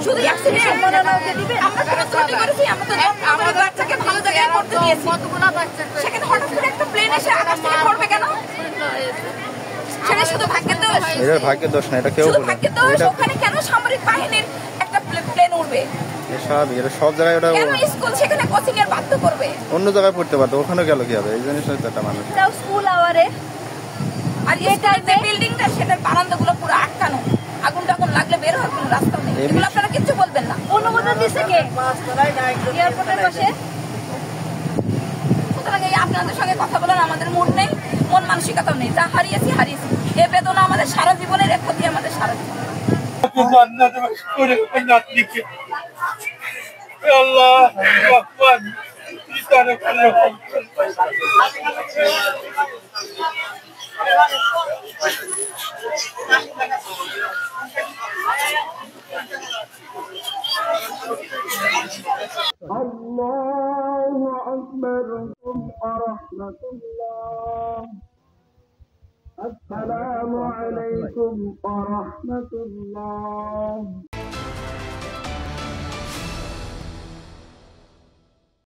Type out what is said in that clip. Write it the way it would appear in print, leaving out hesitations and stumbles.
শুধু অ্যাক্সিডেন্ট সম্মাননা দিবে। আমরা তো ত্রুটি করেছি, আমরা তো আমাদের বাচ্চাকে ভালো জায়গায় পড়তে দিয়েছি, কতগুলো বাচ্চা, সেখানে হঠাৎ করে একটা প্লেন এসে আকাশ থেকে পড়বে কেন? সেটা শুধু ভাগ্যের দোষ? এটা ভাগ্যের দোষ না, এটা কেউ বলে ভাগ্যের দোষ। ওখানে কেন সামরিক বাহিনীর একটা প্লেন উঠবে? সব জায়গায় ওটা স্কুল সেখানে কোচিং এর বাধ্য করবে, অন্য জায়গায় পড়তে পারতো, ওখানে গেল কি হবে? এই জিনিসটা একটা মানুষ স্কুল আওয়ারে আর এটার যে বিল্ডিংটা সেটার বারান্দাগুলো পুরো আটকানো, আগুন টাগুন লাগলে বের হওয়ার কোনো রাস্তা নেই। এগুলো আপনারা কিচ্ছু বলবেন না। অনুমোদন দিচ্ছে কে? এয়ারপোর্টের পাশে। সুতরাং এই আপনাদের সঙ্গে কথা বলার আমাদের মুড নেই, মন মানসিকতাও নেই। যা হারিয়েছি হারিয়েছি, এ বেদনা আমাদের সারা জীবনের, এক ক্ষতি আমাদের সারা জীবন। আল্লাহ Allahu Akbar wa rahmatullah. Assalamu alaikum wa rahmatullah.